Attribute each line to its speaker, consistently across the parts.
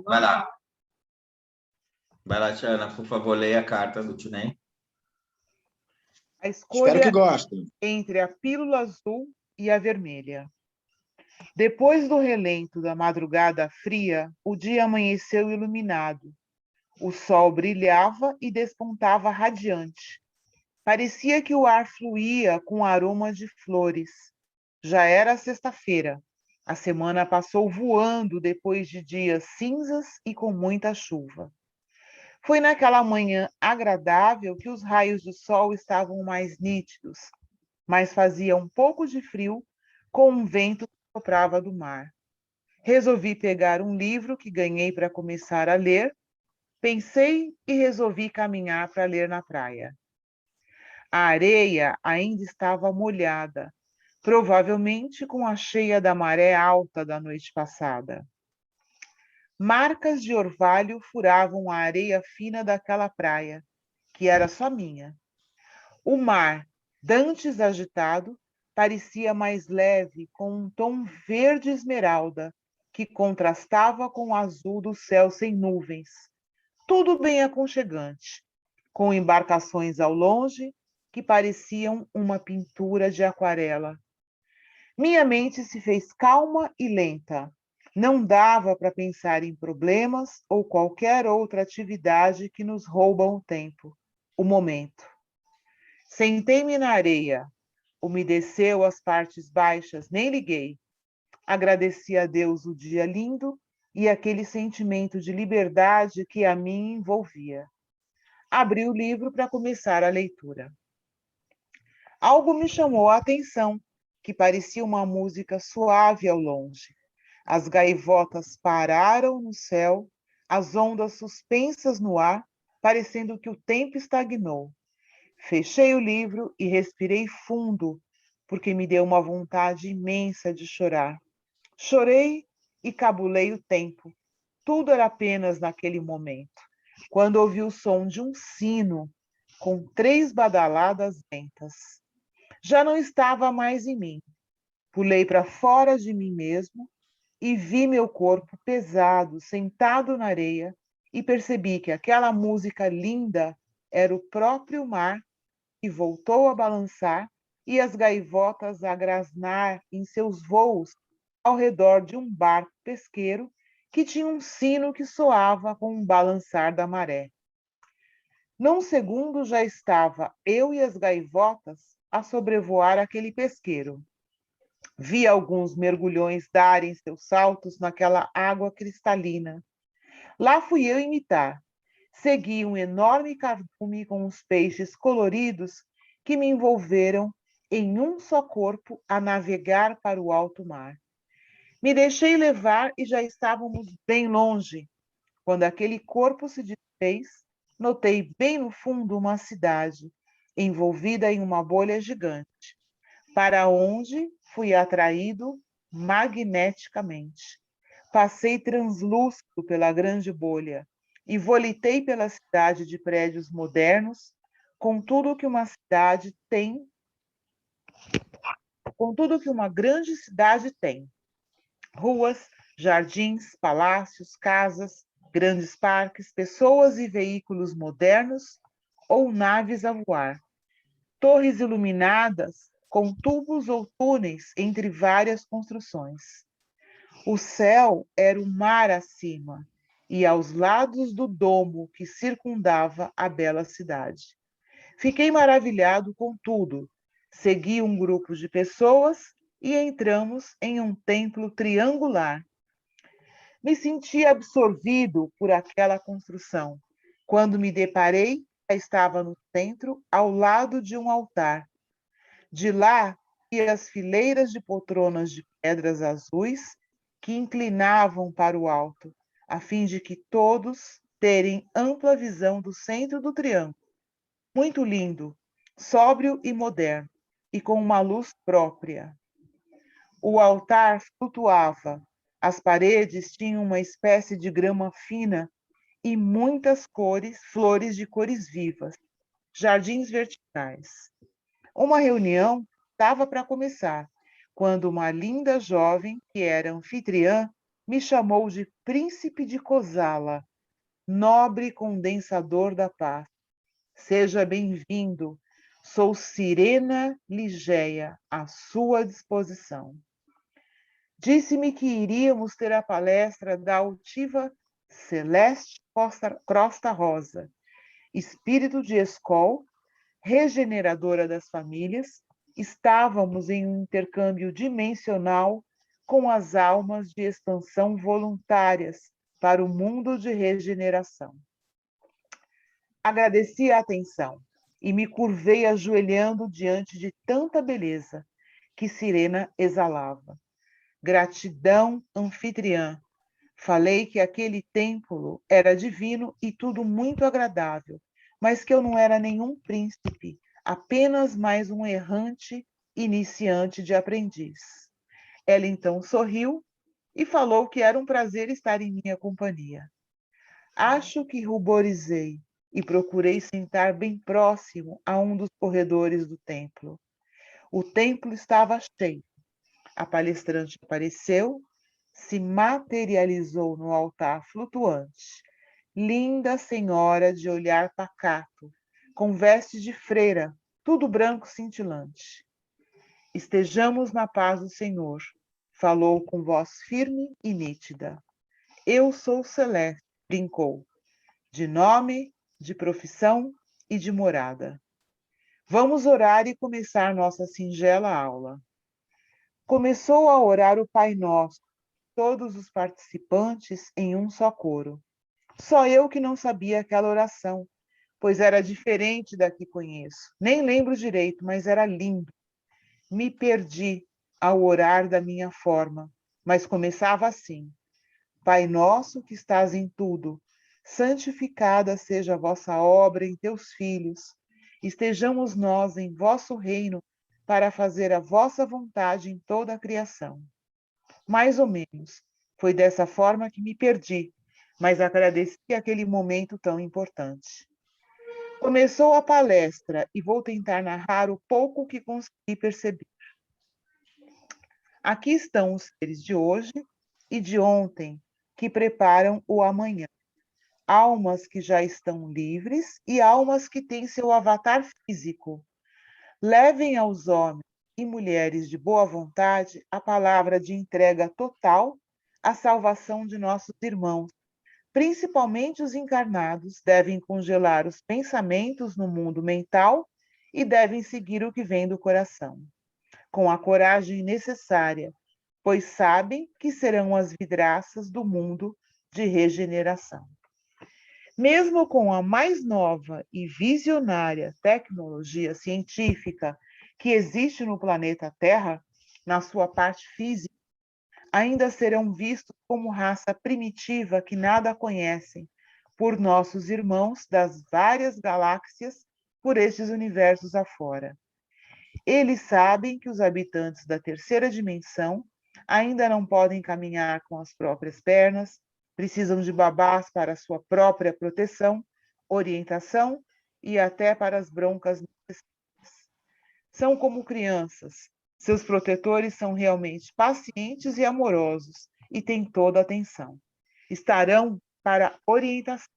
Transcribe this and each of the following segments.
Speaker 1: Vai lá. Vai lá, Tiana, por favor, leia a carta do Tunei.
Speaker 2: A
Speaker 3: Espero que
Speaker 2: escolha
Speaker 3: gostem.
Speaker 2: entre a pílula azul e a vermelha. Depois do relento da madrugada fria, o dia amanheceu iluminado. O sol brilhava e despontava radiante. Parecia que o ar fluía com aroma de flores. Já era sexta-feira. A semana passou voando depois de dias cinzas e com muita chuva. Foi naquela manhã agradável que os raios do sol estavam mais nítidos, mas fazia um pouco de frio com um vento que soprava do mar. Resolvi pegar um livro que ganhei para começar a ler. Pensei e resolvi caminhar para ler na praia. A areia ainda estava molhada, provavelmente com a cheia da maré alta da noite passada. Marcas de orvalho furavam a areia fina daquela praia, que era só minha. O mar, dantes agitado, parecia mais leve, com um tom verde esmeralda, que contrastava com o azul do céu sem nuvens. Tudo bem aconchegante, com embarcações ao longe que pareciam uma pintura de aquarela. Minha mente se fez calma e lenta. Não dava para pensar em problemas ou qualquer outra atividade que nos roubam o tempo, o momento. Sentei-me na areia, umedeceu as partes baixas, nem liguei. Agradeci a Deus o dia lindo e aquele sentimento de liberdade que a mim envolvia. Abri o livro para começar a leitura. Algo me chamou a atenção, que parecia uma música suave ao longe. As gaivotas pararam no céu, as ondas suspensas no ar, parecendo que o tempo estagnou. Fechei o livro e respirei fundo, porque me deu uma vontade imensa de chorar. Chorei e cabulei o tempo. Tudo era apenas naquele momento, quando ouvi o som de um sino com 3 badaladas lentas. Já não estava mais em mim. Pulei para fora de mim mesmo e vi meu corpo pesado, sentado na areia, e percebi que aquela música linda era o próprio mar que voltou a balançar e as gaivotas a grasnar em seus voos ao redor de um barco pesqueiro que tinha um sino que soava com um balançar da maré. Num segundo já estava eu e as gaivotas a sobrevoar aquele pesqueiro. Vi alguns mergulhões darem seus saltos naquela água cristalina. Lá fui eu imitar. Segui um enorme cardume com os peixes coloridos que me envolveram em um só corpo a navegar para o alto mar. Me deixei levar e já estávamos bem longe. Quando aquele corpo se desfez, notei bem no fundo uma cidade, envolvida em uma bolha gigante, para onde fui atraído magneticamente. Passei translúcido pela grande bolha e volitei pela cidade de prédios modernos, com tudo que uma cidade tem, com tudo que uma grande cidade tem. Ruas, jardins, palácios, casas, grandes parques, pessoas e veículos modernos ou naves a voar. Torres iluminadas com tubos ou túneis entre várias construções. O céu era o mar acima, e aos lados do domo que circundava a bela cidade. Fiquei maravilhado com tudo. Segui um grupo de pessoas e entramos em um templo triangular. Me senti absorvido por aquela construção. Quando me deparei, estava no centro, ao lado de um altar. De lá, vi as fileiras de poltronas de pedras azuis que inclinavam para o alto, a fim de que todos terem ampla visão do centro do triângulo. Muito lindo, sóbrio e moderno, e com uma luz própria. O altar flutuava, as paredes tinham uma espécie de grama fina e muitas cores, flores de cores vivas, jardins verticais. Uma reunião estava para começar, quando uma linda jovem, que era anfitriã, me chamou de príncipe de Cosala, nobre condensador da paz. Seja bem-vindo. Sou Cirena Ligeia, à sua disposição. Disse-me que iríamos ter a palestra da altiva Celeste Costa Rosa, espírito de Escol, regeneradora das famílias. Estávamos em um intercâmbio dimensional com as almas de expansão voluntárias para o mundo de regeneração. Agradeci a atenção e me curvei ajoelhando diante de tanta beleza que Cirena exalava. Gratidão, anfitriã. Falei que aquele templo era divino e tudo muito agradável, mas que eu não era nenhum príncipe, apenas mais um errante iniciante de aprendiz. Ela então sorriu e falou que era um prazer estar em minha companhia. Acho que ruborizei e procurei sentar bem próximo a um dos corredores do templo. O templo estava cheio. A palestrante apareceu, se materializou no altar flutuante. Linda senhora de olhar pacato, com veste de freira, tudo branco cintilante. Estejamos na paz do Senhor, falou com voz firme e nítida. Eu sou Celeste, brincou, de nome, de profissão e de morada. Vamos orar e começar nossa singela aula. Começou a orar o Pai Nosso, todos os participantes em um só coro. Só eu que não sabia aquela oração, pois era diferente da que conheço. Nem lembro direito, mas era lindo. Me perdi ao orar da minha forma, mas começava assim: Pai nosso que estás em tudo, santificada seja a vossa obra em teus filhos. Estejamos nós em vosso reino para fazer a vossa vontade em toda a criação. Mais ou menos. Foi dessa forma que me perdi, mas agradeci aquele momento tão importante. Começou a palestra e vou tentar narrar o pouco que consegui perceber. Aqui estão os seres de hoje e de ontem que preparam o amanhã. Almas que já estão livres e almas que têm seu avatar físico. Levem aos homens e mulheres de boa vontade a palavra de entrega total à salvação de nossos irmãos. Principalmente os encarnados devem congelar os pensamentos no mundo mental e devem seguir o que vem do coração, com a coragem necessária, pois sabem que serão as vidraças do mundo de regeneração. Mesmo com a mais nova e visionária tecnologia científica que existe no planeta Terra, na sua parte física, ainda serão vistos como raça primitiva que nada conhecem por nossos irmãos das várias galáxias por estes universos afora. Eles sabem que os habitantes da terceira dimensão ainda não podem caminhar com as próprias pernas, precisam de babás para sua própria proteção, orientação e até para as broncas necessárias. São como crianças. Seus protetores são realmente pacientes e amorosos e têm toda a atenção. Estarão para orientação.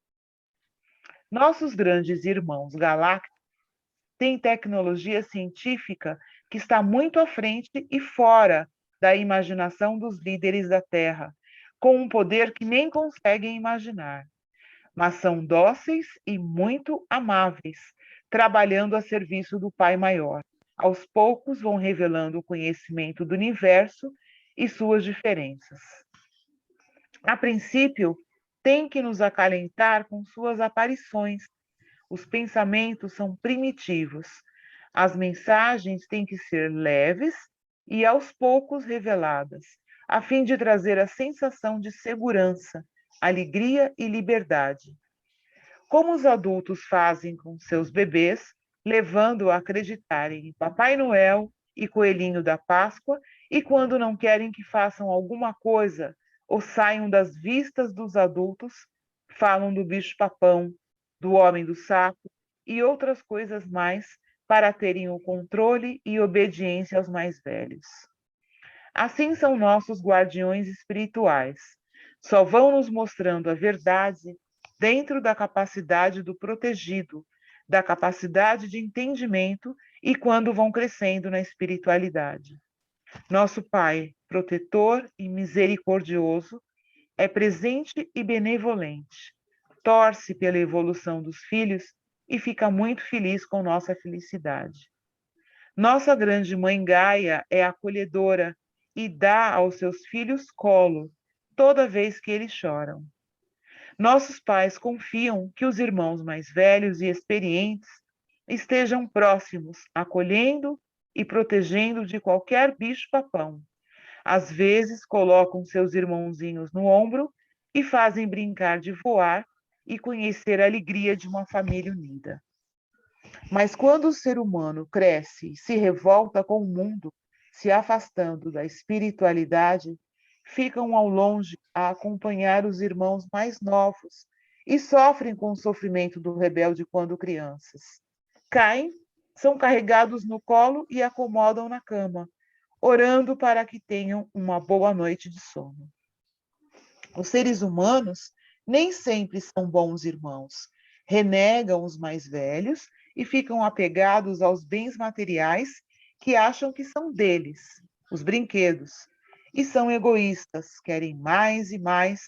Speaker 2: Nossos grandes irmãos galácticos têm tecnologia científica que está muito à frente e fora da imaginação dos líderes da Terra, com um poder que nem conseguem imaginar. Mas são dóceis e muito amáveis, trabalhando a serviço do Pai Maior. Aos poucos vão revelando o conhecimento do universo e suas diferenças. A princípio, tem que nos acalentar com suas aparições. Os pensamentos são primitivos. As mensagens têm que ser leves e aos poucos reveladas, a fim de trazer a sensação de segurança, alegria e liberdade. Como os adultos fazem com seus bebês, levando-a a acreditarem em Papai Noel e Coelhinho da Páscoa, e quando não querem que façam alguma coisa ou saiam das vistas dos adultos, falam do bicho-papão, do homem do saco e outras coisas mais para terem o controle e obediência aos mais velhos. Assim são nossos guardiões espirituais, Só vão nos mostrando a verdade dentro da capacidade do protegido, da capacidade de entendimento e quando vão crescendo na espiritualidade. Nosso Pai, protetor e misericordioso, é presente e benevolente, torce pela evolução dos filhos e fica muito feliz com nossa felicidade. Nossa grande mãe Gaia é acolhedora e dá aos seus filhos colo toda vez que eles choram. Nossos pais confiam que os irmãos mais velhos e experientes estejam próximos, acolhendo e protegendo de qualquer bicho-papão. Às vezes, colocam seus irmãozinhos no ombro e fazem brincar de voar e conhecer a alegria de uma família unida. Mas quando o ser humano cresce e se revolta com o mundo, se afastando da espiritualidade, ficam ao longe a acompanhar os irmãos mais novos e sofrem com o sofrimento do rebelde quando crianças. Caem, são carregados no colo e acomodam na cama, orando para que tenham uma boa noite de sono. Os seres humanos nem sempre são bons irmãos. Renegam os mais velhos e ficam apegados aos bens materiais que acham que são deles, os brinquedos. E são egoístas, querem mais e mais,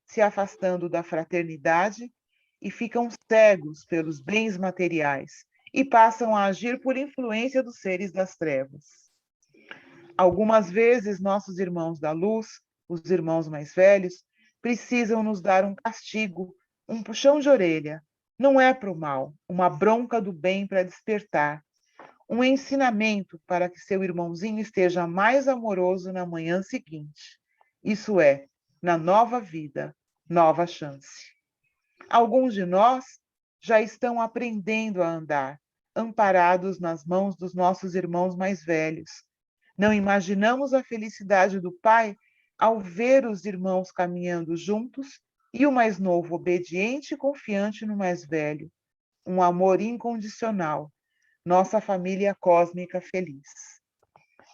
Speaker 2: se afastando da fraternidade e ficam cegos pelos bens materiais e passam a agir por influência dos seres das trevas. Algumas vezes, nossos irmãos da luz, os irmãos mais velhos, precisam nos dar um castigo, um puxão de orelha. Não é para o mal, uma bronca do bem para despertar. Um ensinamento para que seu irmãozinho esteja mais amoroso na manhã seguinte. Isso é, na nova vida, nova chance. Alguns de nós já estão aprendendo a andar, amparados nas mãos dos nossos irmãos mais velhos. Não imaginamos a felicidade do pai ao ver os irmãos caminhando juntos e o mais novo obediente e confiante no mais velho. Um amor incondicional. Nossa família cósmica feliz.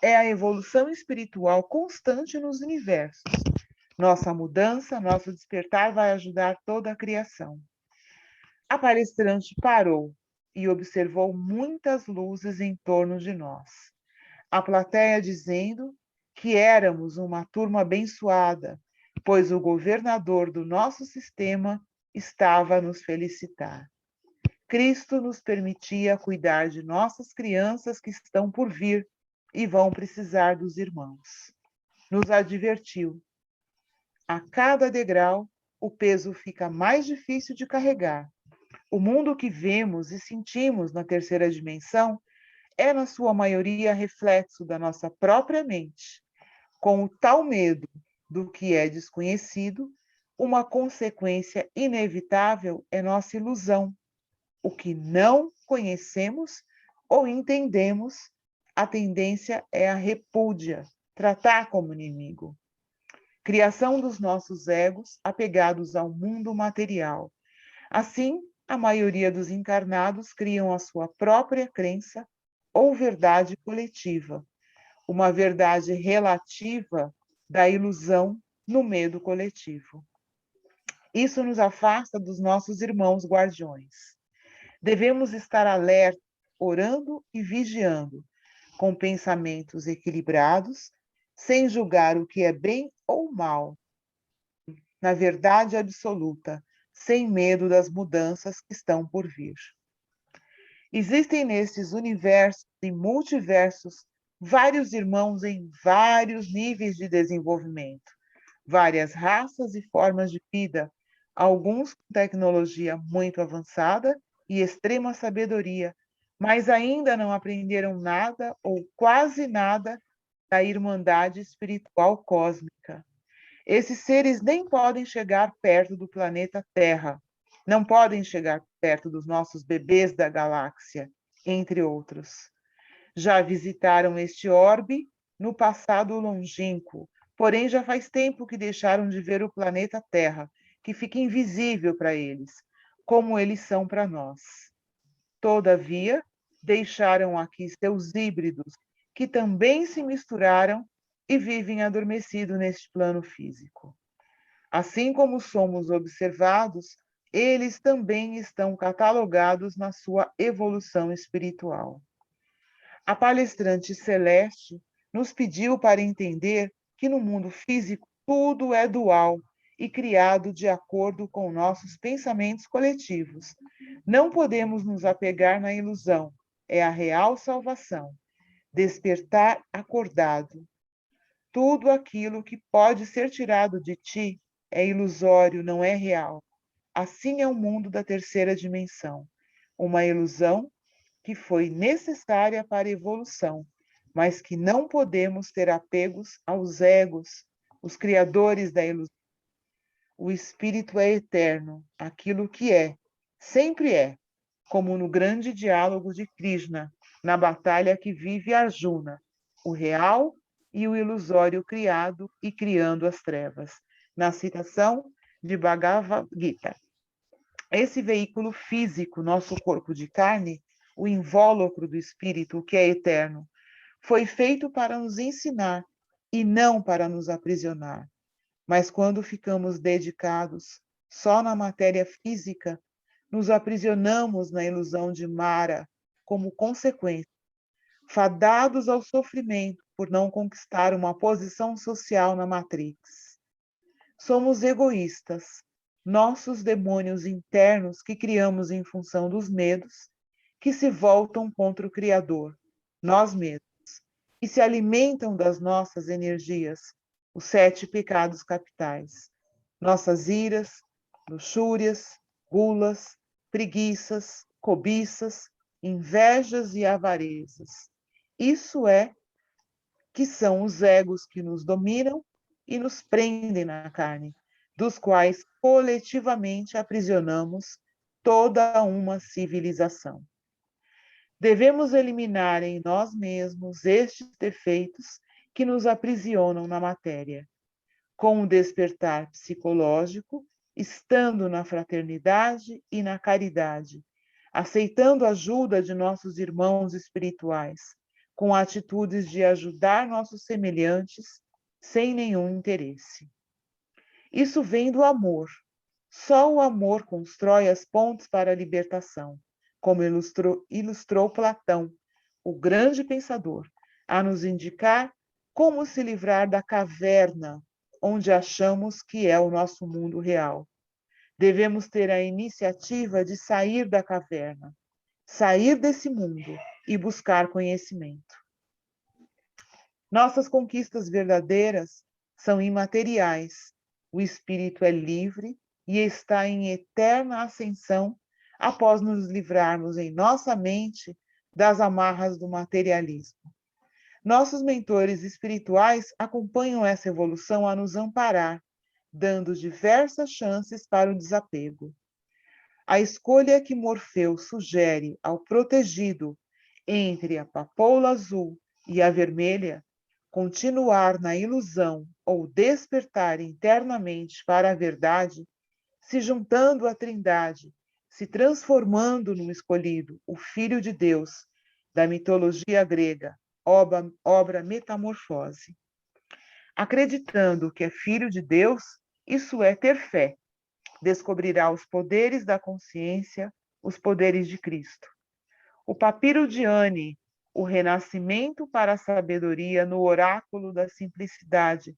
Speaker 2: É a evolução espiritual constante nos universos. Nossa mudança, nosso despertar vai ajudar toda a criação. A palestrante parou e observou muitas luzes em torno de nós. A plateia dizendo que éramos uma turma abençoada, pois o governador do nosso sistema estava a nos felicitar. Cristo nos permitia cuidar de nossas crianças que estão por vir e vão precisar dos irmãos. Nos advertiu. A cada degrau, o peso fica mais difícil de carregar. O mundo que vemos e sentimos na terceira dimensão é, na sua maioria, reflexo da nossa própria mente. Com o tal medo do que é desconhecido, uma consequência inevitável é nossa ilusão. O que não conhecemos ou entendemos, a tendência é a repúdia, tratar como inimigo. Criação dos nossos egos apegados ao mundo material. Assim, a maioria dos encarnados criam a sua própria crença ou verdade coletiva, uma verdade relativa da ilusão no medo coletivo. Isso nos afasta dos nossos irmãos guardiões. Devemos estar alerta, orando e vigiando, com pensamentos equilibrados, sem julgar o que é bem ou mal, na verdade absoluta, sem medo das mudanças que estão por vir. Existem nesses universos e multiversos vários irmãos em vários níveis de desenvolvimento, várias raças e formas de vida, alguns com tecnologia muito avançada e extrema sabedoria, mas ainda não aprenderam nada ou quase nada da irmandade espiritual cósmica. Esses seres nem podem chegar perto do planeta Terra, não podem chegar perto dos nossos bebês da galáxia, entre outros. Já visitaram este orbe no passado longínquo, porém já faz tempo que deixaram de ver o planeta Terra, que fica invisível para eles, como eles são para nós. Todavia, deixaram aqui seus híbridos, que também se misturaram e vivem adormecidos neste plano físico. Assim como somos observados, eles também estão catalogados na sua evolução espiritual. A palestrante celeste nos pediu para entender que no mundo físico tudo é dual e criado de acordo com nossos pensamentos coletivos. Não podemos nos apegar na ilusão, é a real salvação. Despertar acordado. Tudo aquilo que pode ser tirado de ti é ilusório, não é real. Assim é o mundo da terceira dimensão, uma ilusão que foi necessária para a evolução, mas que não podemos ter apegos aos egos, os criadores da ilusão. O espírito é eterno, aquilo que é, sempre é, como no grande diálogo de Krishna, na batalha que vive Arjuna, o real e o ilusório criado e criando as trevas, na citação de Bhagavad Gita. Esse veículo físico, nosso corpo de carne, o invólucro do espírito, o que é eterno, foi feito para nos ensinar e não para nos aprisionar. Mas quando ficamos dedicados só na matéria física, nos aprisionamos na ilusão de Mara como consequência, fadados ao sofrimento por não conquistar uma posição social na Matrix. Somos egoístas, nossos demônios internos que criamos em função dos medos, que se voltam contra o Criador, nós mesmos, e se alimentam das nossas energias, os 7 pecados capitais, nossas iras, luxúrias, gulas, preguiças, cobiças, invejas e avarezas. Isso é que são os egos que nos dominam e nos prendem na carne, dos quais coletivamente aprisionamos toda uma civilização. Devemos eliminar em nós mesmos estes defeitos que nos aprisionam na matéria. Com o despertar psicológico, estando na fraternidade e na caridade, aceitando a ajuda de nossos irmãos espirituais, com atitudes de ajudar nossos semelhantes sem nenhum interesse. Isso vem do amor. Só o amor constrói as pontes para a libertação, como ilustrou Platão, o grande pensador, a nos indicar como se livrar da caverna onde achamos que é o nosso mundo real. Devemos ter a iniciativa de sair da caverna, sair desse mundo e buscar conhecimento. Nossas conquistas verdadeiras são imateriais. O espírito é livre e está em eterna ascensão após nos livrarmos em nossa mente das amarras do materialismo. Nossos mentores espirituais acompanham essa evolução a nos amparar, dando diversas chances para o desapego. A escolha que Morfeu sugere ao protegido entre a papoula azul e a vermelha, continuar na ilusão ou despertar internamente para a verdade, se juntando à Trindade, se transformando no escolhido, o Filho de Deus, da mitologia grega, obra Metamorfose. Acreditando que é filho de Deus, isso é ter fé. Descobrirá os poderes da consciência, os poderes de Cristo. O papiro de Anne, o renascimento para a sabedoria no oráculo da simplicidade,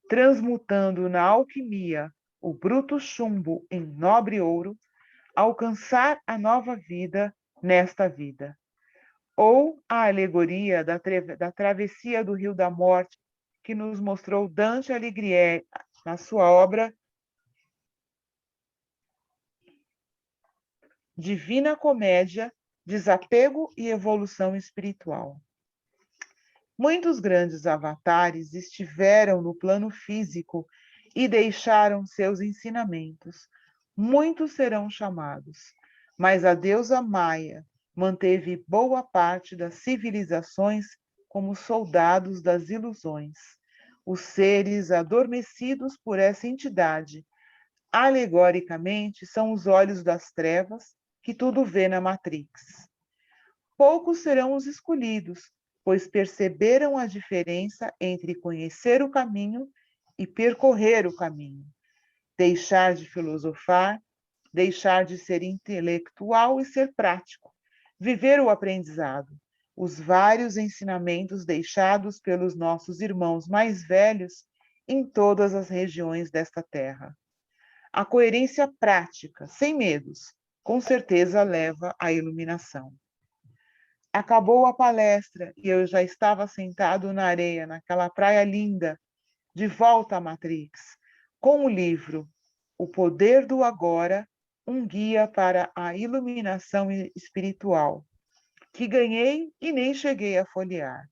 Speaker 2: transmutando na alquimia o bruto chumbo em nobre ouro, alcançar a nova vida nesta vida. Ou a alegoria da travessia do Rio da Morte, que nos mostrou Dante Alighieri na sua obra Divina Comédia, Desapego e Evolução Espiritual. Muitos grandes avatares estiveram no plano físico e deixaram seus ensinamentos. Muitos serão chamados, mas a deusa Maia manteve boa parte das civilizações como soldados das ilusões, os seres adormecidos por essa entidade. Alegoricamente, são os olhos das trevas que tudo vê na Matrix. Poucos serão os escolhidos, pois perceberam a diferença entre conhecer o caminho e percorrer o caminho. deixar de filosofar, deixar de ser intelectual e ser prático, viver o aprendizado, os vários ensinamentos deixados pelos nossos irmãos mais velhos em todas as regiões desta terra. A coerência prática, sem medos, com certeza leva à iluminação. Acabou a palestra e eu já estava sentado na areia, naquela praia linda, de volta à Matrix, com o livro O Poder do Agora, um guia para a iluminação espiritual, que ganhei e nem cheguei a folhear.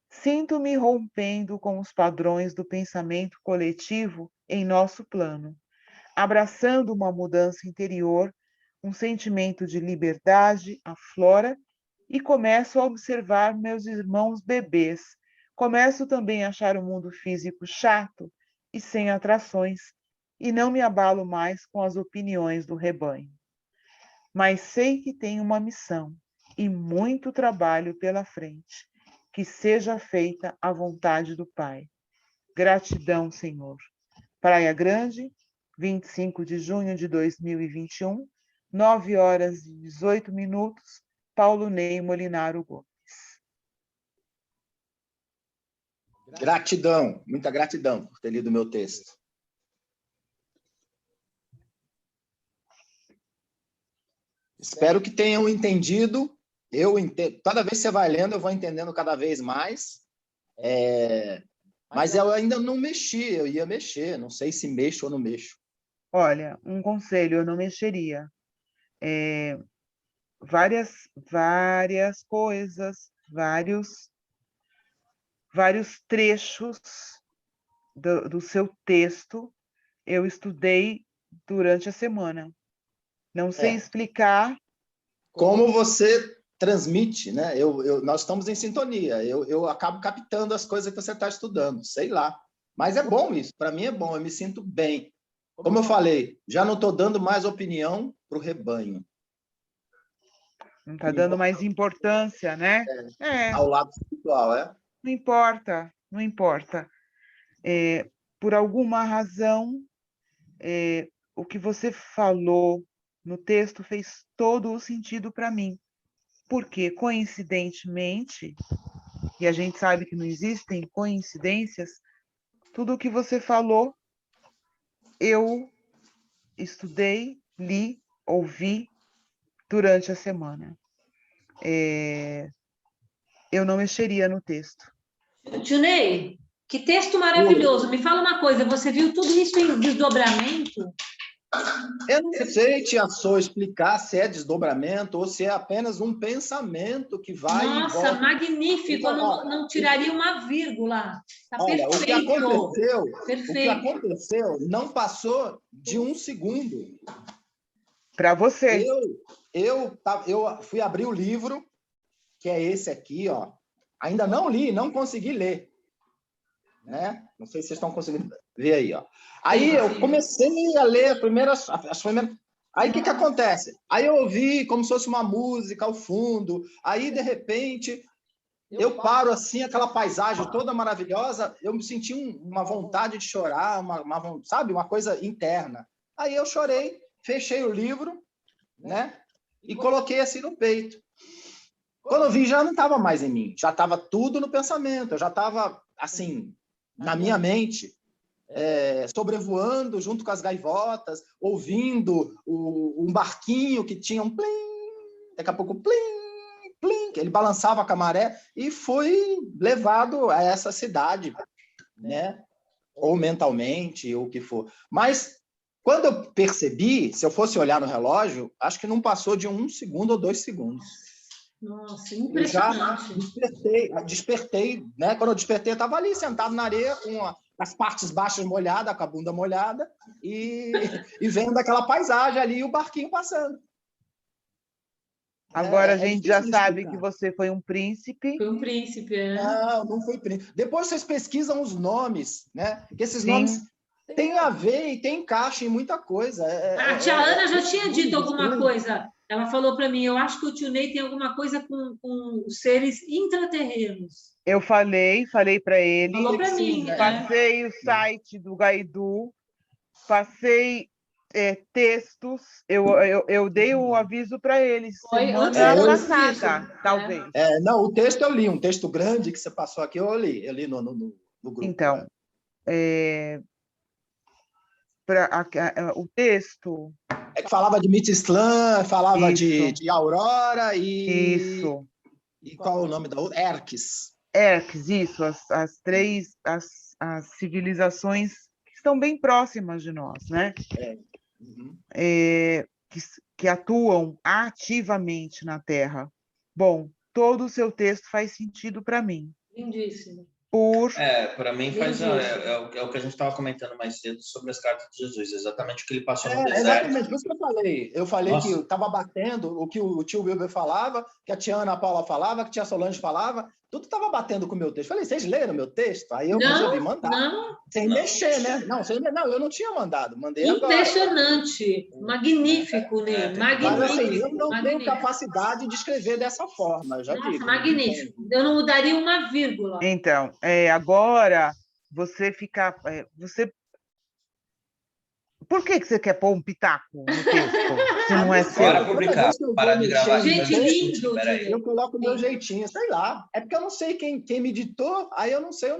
Speaker 2: Sinto-me rompendo com os padrões do pensamento coletivo em nosso plano, abraçando uma mudança interior, um sentimento de liberdade aflora e começo a observar meus irmãos bebês. Começo também a achar o mundo físico chato e sem atrações, e não me abalo mais com as opiniões do rebanho. Mas sei que tenho uma missão e muito trabalho pela frente. Que seja feita a vontade do Pai. Gratidão, Senhor. Praia Grande, 25 de junho de 2021, 9h18, Paulo Ney Molinaro Gomes.
Speaker 3: Gratidão, muita gratidão por ter lido o meu texto. Espero que tenham entendido. Eu entendo, cada vez que você vai lendo, eu vou entendendo cada vez mais. Mas eu ainda não mexi, eu ia mexer, não sei se mexo ou não mexo.
Speaker 2: Olha, um conselho, eu não mexeria. Várias coisas, vários trechos do seu texto eu estudei durante a semana. Não sei explicar.
Speaker 3: Como você transmite, né? Nós estamos em sintonia. Eu acabo captando as coisas que você está estudando, sei lá. Mas é bom isso, para mim é bom, eu me sinto bem. Como eu falei, já não estou dando mais opinião para o rebanho.
Speaker 2: Não está dando mais importância, né?
Speaker 3: Ao lado espiritual,
Speaker 2: Não importa, não importa. Por alguma razão, o que você falou no texto fez todo o sentido para mim. Porque, coincidentemente, e a gente sabe que não existem coincidências, tudo o que você falou, eu estudei, li, ouvi durante a semana. Eu não mexeria no texto.
Speaker 4: Tio Ney, que texto maravilhoso. Me fala uma coisa, você viu tudo isso em desdobramento?
Speaker 3: Eu não sei, Tia Sô, explicar se é desdobramento ou se é apenas um pensamento que vai e volta.
Speaker 4: Nossa, magnífico, eu não tiraria uma vírgula. Está
Speaker 3: Olha,
Speaker 4: perfeito.
Speaker 3: o que aconteceu não passou de 1 segundo.
Speaker 2: Para você.
Speaker 3: Eu fui abrir o livro, que é esse aqui, ó. Ainda não li, não consegui ler. Né? Não sei se vocês estão conseguindo ver aí, ó. Aí eu comecei a ler as primeiras. Aí o que acontece? Aí eu ouvi como se fosse uma música ao fundo. Aí, de repente, eu paro assim, aquela paisagem toda maravilhosa, eu me senti uma vontade de chorar, sabe? Uma coisa interna. Aí eu chorei, fechei o livro, né? E coloquei assim no peito. Quando eu vi, já não estava mais em mim, já estava tudo no pensamento, eu já estava assim, na minha mente, sobrevoando junto com as gaivotas, ouvindo um barquinho que tinha um plim, daqui a pouco plim, plim, que ele balançava com a maré, e fui levado a essa cidade, né? Ou mentalmente, ou o que for. Mas, quando eu percebi, se eu fosse olhar no relógio, acho que não passou de 1 segundo ou 2 segundos.
Speaker 4: Nossa, impressionante.
Speaker 3: Eu já despertei, né? Quando eu despertei, eu estava ali, sentado na areia, com as partes baixas molhadas, com a bunda molhada, e vendo aquela paisagem ali e o barquinho passando.
Speaker 2: Agora a gente já sabe que você foi um príncipe.
Speaker 4: Foi um príncipe, né?
Speaker 3: Não fui príncipe. Depois vocês pesquisam os nomes, né? Que esses nomes têm a ver e têm encaixe em muita coisa.
Speaker 4: A tia Ana já tinha dito alguma coisa. Ela falou para mim, eu acho que o tio Ney tem alguma coisa com os seres intraterrenos.
Speaker 2: Eu falei para ele.
Speaker 4: Falou para mim.
Speaker 2: Passei o site do Gaidu Passei textos, eu dei o aviso para eles
Speaker 4: Foi antes
Speaker 2: semana
Speaker 3: disso,
Speaker 2: passada, talvez.
Speaker 3: Não, o texto eu li, um texto grande que você passou aqui, eu li no grupo.
Speaker 2: Então, o texto.
Speaker 3: É que falava de Mitislã, falava
Speaker 2: Isso.
Speaker 3: de Aurora e.
Speaker 2: Isso.
Speaker 3: E qual é o nome da outra? Erques.
Speaker 2: Erques, isso, as três as civilizações que estão bem próximas de nós, né?
Speaker 3: Uhum.
Speaker 2: Que atuam ativamente na Terra. Bom, todo o seu texto faz sentido para mim.
Speaker 4: Lindíssimo.
Speaker 1: Para mim faz é o que a gente estava comentando mais cedo sobre as cartas de Jesus, exatamente o que ele passou no deserto.
Speaker 3: Exatamente, por isso que eu falei. Eu falei que estava batendo o que o tio Wilber falava, que a tia Ana Paula falava, que a tia Solange falava, tudo estava batendo com o meu texto. Falei, vocês leram meu texto? Aí eu resolvi mandar. Sem mexer, né? Não, eu não tinha mandado, mandei agora.
Speaker 4: Impressionante, magnífico, Ney, magnífico.
Speaker 3: Mas assim, eu não tenho capacidade de escrever dessa forma, eu já digo.
Speaker 4: Magnífico. Eu não mudaria uma vírgula.
Speaker 2: Então, agora você fica. Por que você quer pôr um pitaco no texto? Se não é seu?
Speaker 1: Bora publicar, parar de gravar.
Speaker 4: Gente, lindo.
Speaker 3: Eu coloco o meu jeitinho, sei lá. É porque eu não sei quem me ditou, aí eu não sei.